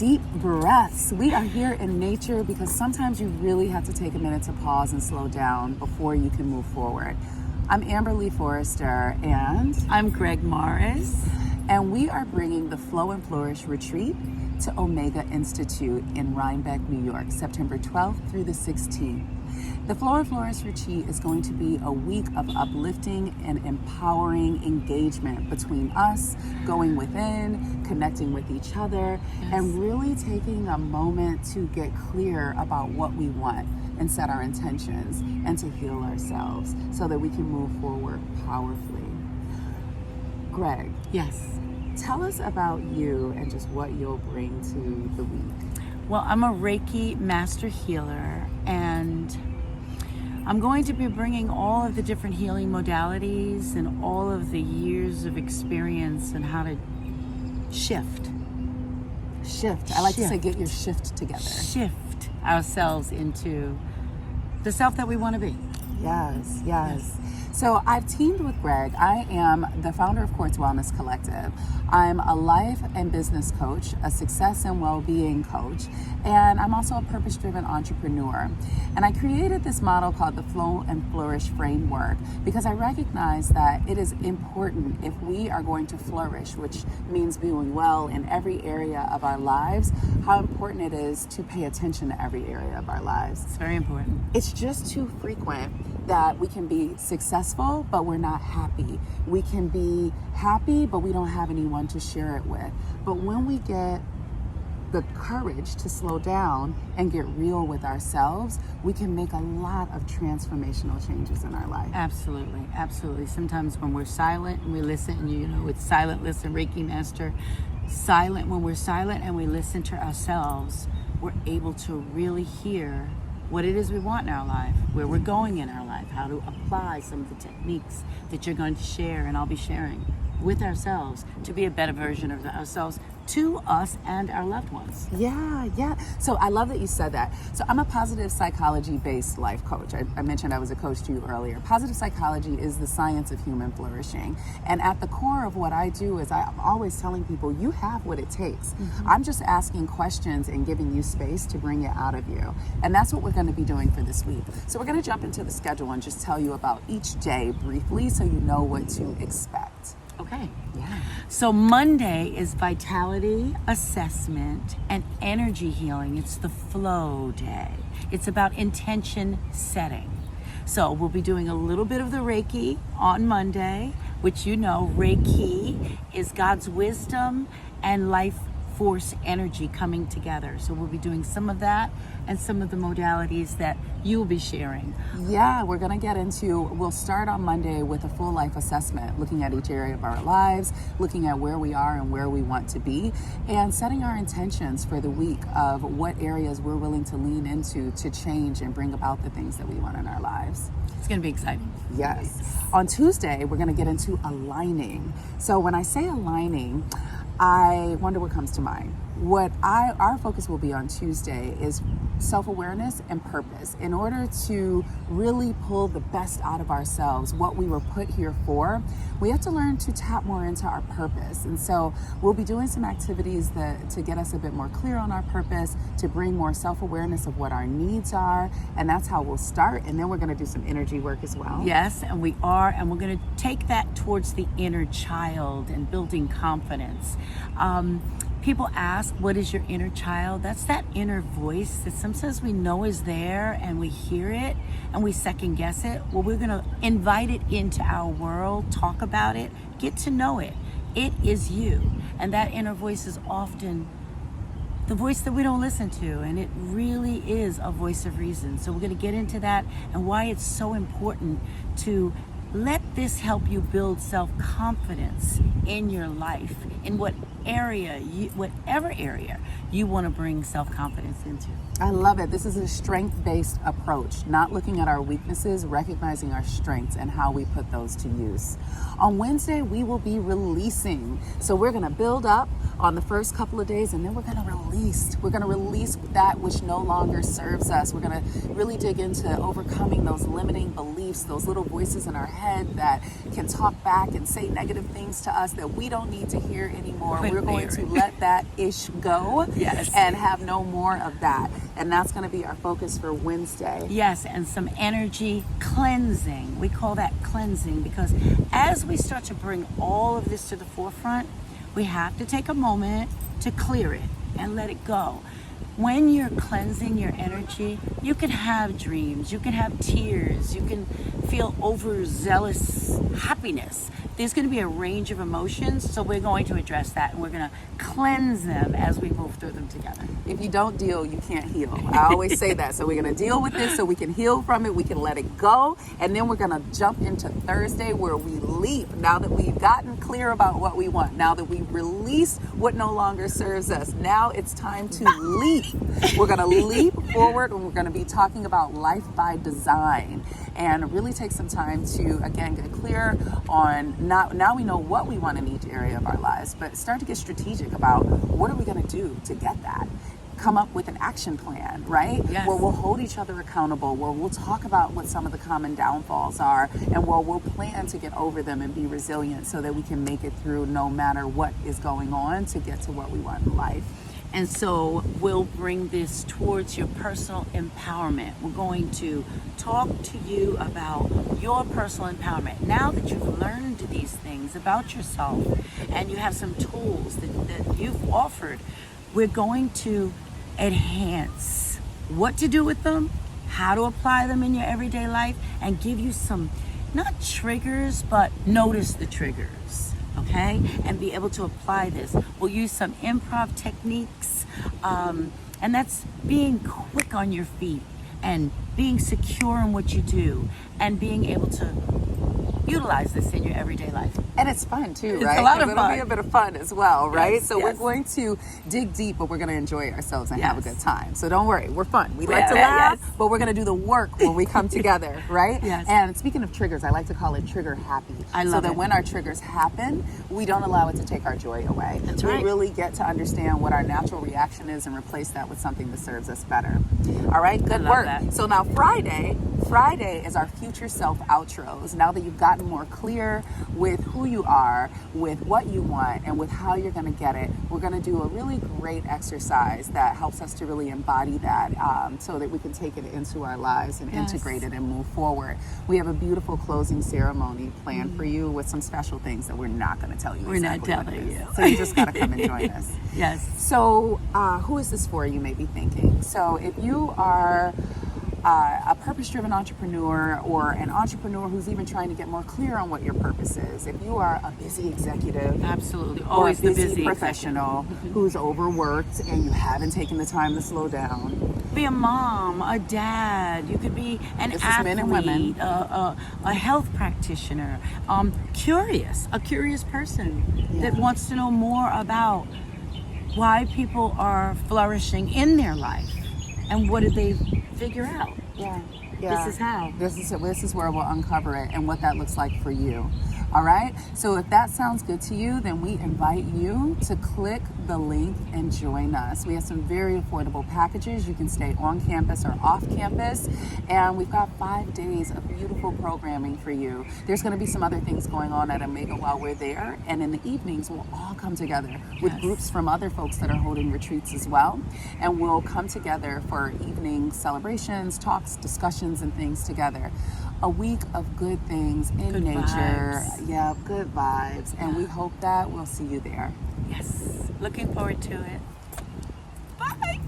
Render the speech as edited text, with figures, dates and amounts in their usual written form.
deep breaths. We are here in nature because sometimes you really have to take a minute to pause and slow down before you can move forward. I'm Amberly Forrester, and I'm Greg Morris. And we are bringing the Flow and Flourish retreat to Omega Institute in Rhinebeck, New York, September 12th through the 16th. The Flow and Flourish retreat is going to be a week of uplifting and empowering engagement between us, going within, connecting with each other, and really taking a moment to get clear about what we want and set our intentions and to heal ourselves so that we can move forward powerfully. Greg. Yes. Tell us about you and just what you'll bring to the week. Well, I'm a Reiki master healer, and I'm going to be bringing all of the different healing modalities and all of the years of experience and how to shift. I like to say get your shift together. Shift ourselves into the self that we want to be. Yes. So I've teamed with Greg. I am the founder of Quartz Wellness Collective. I'm a life and business coach, a success and well-being coach, and I'm also a purpose-driven entrepreneur. And I created this model called the Flow and Flourish framework because I recognize that it is important if we are going to flourish, which means doing well in every area of our lives, how important it is to pay attention to every area of our lives. It's very important. It's just too frequent that we can be successful, but we're not happy. We can be happy, but we don't have anyone to share it with. But when we get the courage to slow down and get real with ourselves, we can make a lot of transformational changes in our life. Absolutely. Sometimes when we're silent and we listen, and it's silent listen, Reiki master, silent, when we're silent and we listen to ourselves, we're able to really hear what it is we want in our life, where we're going in our life, how to apply some of the techniques that you're going to share and I'll be sharing with ourselves to be a better version of ourselves to us and our loved ones. Yeah. So I love that you said that. So I'm a positive psychology-based life coach. I mentioned I was a coach to you earlier. Positive psychology is the science of human flourishing. And at the core of what I do is I'm always telling people, you have what it takes. Mm-hmm. I'm just asking questions and giving you space to bring it out of you. And that's what we're going to be doing for this week. So we're going to jump into the schedule and just tell you about each day briefly so you know what to expect. Okay. Yeah. So Monday is vitality assessment and energy healing. It's the flow day. It's about intention setting. So we'll be doing a little bit of the Reiki on Monday, which Reiki is God's wisdom and life force energy coming together. So we'll be doing some of that and some of the modalities that you'll be sharing. Yeah, we'll start on Monday with a full life assessment, looking at each area of our lives, looking at where we are and where we want to be, and setting our intentions for the week of what areas we're willing to lean into to change and bring about the things that we want in our lives. It's going to be exciting. Yes. On Tuesday, we're going to get into aligning. So when I say aligning, I wonder what comes to mind. Our focus will be on Tuesday is self-awareness and purpose. In order to really pull the best out of ourselves, what we were put here for, we have to learn to tap more into our purpose. And so we'll be doing some activities to get us a bit more clear on our purpose, to bring more self-awareness of what our needs are. And that's how we'll start. And then we're going to do some energy work as well. Yes, and we are. And we're going to take that towards the inner child and building confidence. People ask, what is your inner child? That's that inner voice that sometimes we know is there and we hear it and we second guess it. Well, we're going to invite it into our world, talk about it, get to know it. It is you. And that inner voice is often the voice that we don't listen to, and it really is a voice of reason. So we're going to get into that and why it's so important to let this help you build self-confidence in your life, in whatever area you want to bring self-confidence into. I love it. This is a strength-based approach, not looking at our weaknesses, recognizing our strengths and how we put those to use. On Wednesday, we will be releasing. So we're going to build up on the first couple of days, and then we're going to release. We're going to release that which no longer serves us. We're going to really dig into overcoming those limiting beliefs, those little voices in our head that can talk back and say negative things to us that we don't need to hear anymore. We're going to let that ish go Yes. And have no more of that. And that's going to be our focus for Wednesday. Yes, and some energy cleansing. We call that cleansing because as we start to bring all of this to the forefront, we have to take a moment to clear it and let it go. When you're cleansing your energy, you can have dreams, you can have tears, you can feel overzealous happiness. There's going to be a range of emotions, so we're going to address that and we're going to cleanse them as we move through them together. If you don't deal, you can't heal. I always say that. So we're going to deal with this so we can heal from it, we can let it go, and then we're going to jump into Thursday where we leap. Now that we've gotten clear about what we want, now that we've released what no longer serves us, now it's time to leap. We're going to leap forward and we're going to be talking about life by design and really take some time to, again, get clear on now we know what we want in each area of our lives, but start to get strategic about what are we going to do to get that. Come up with an action plan, right? Yes. Where we'll hold each other accountable, where we'll talk about what some of the common downfalls are, and where we'll plan to get over them and be resilient so that we can make it through no matter what is going on to get to what we want in life. And so we'll bring this towards your personal empowerment. We're going to talk to you about your personal empowerment. Now that you've learned these things about yourself and you have some tools that you've offered, we're going to enhance what to do with them, how to apply them in your everyday life, and give you some, not triggers, but notice the triggers. Okay, and be able to apply this. We'll use some improv techniques, and that's being quick on your feet and being secure in what you do and being able to utilize this in your everyday life. And it's fun too, It's right? a lot of It'll fun. be a bit of fun as well, right? Yes, So yes. we're going to dig deep, but we're going to enjoy ourselves and have a Yes. good time. So don't worry, we're fun. We like to Yeah, laugh, yes. but we're going to do the work when we come together, right? Yes. And speaking of triggers, I like to call it trigger happy. I so love that it. when our triggers happen, we don't allow it to take our joy away. That's we right. really get to understand what our natural reaction is and replace that with something that serves us better. All right, good love work. that. So now Friday is our future self outros. Now that you've gotten more clear with who you are, with what you want, and with how you're going to get it, we're going to do a really great exercise that helps us to really embody that so that we can take it into our lives and Yes. integrate it and move forward. We have a beautiful closing ceremony planned for you with some special things that we're not going to tell you. We're not exactly what it telling is. you. So you just got to come and join us. Yes. So who is this for, you may be thinking? So if you are a purpose-driven entrepreneur or an entrepreneur who's even trying to get more clear on what your purpose is, if you are a busy executive, Absolutely. or Always a the busy busy professional who's overworked and you haven't taken the time to slow down, Be a mom, a dad. You could be an This is athlete, men and women. a health practitioner, a curious person that wants to know more about why people are flourishing in their life and what did they figure out. Yeah. This is how. This is where we'll uncover it and what that looks like for you. All right. So if that sounds good to you, then we invite you to click the link and join us. We have some very affordable packages. You can stay on campus or off campus. And we've got 5 days of beautiful programming for you. There's going to be some other things going on at Omega while we're there. And in the evenings, we'll all come together with Yes. groups from other folks that are holding retreats as well. And we'll come together for evening celebrations, talks, discussions, and things together. A week of good things in Good nature. vibes. Yeah, good vibes. And we hope that we'll see you there. Yes. Looking forward to it. Bye.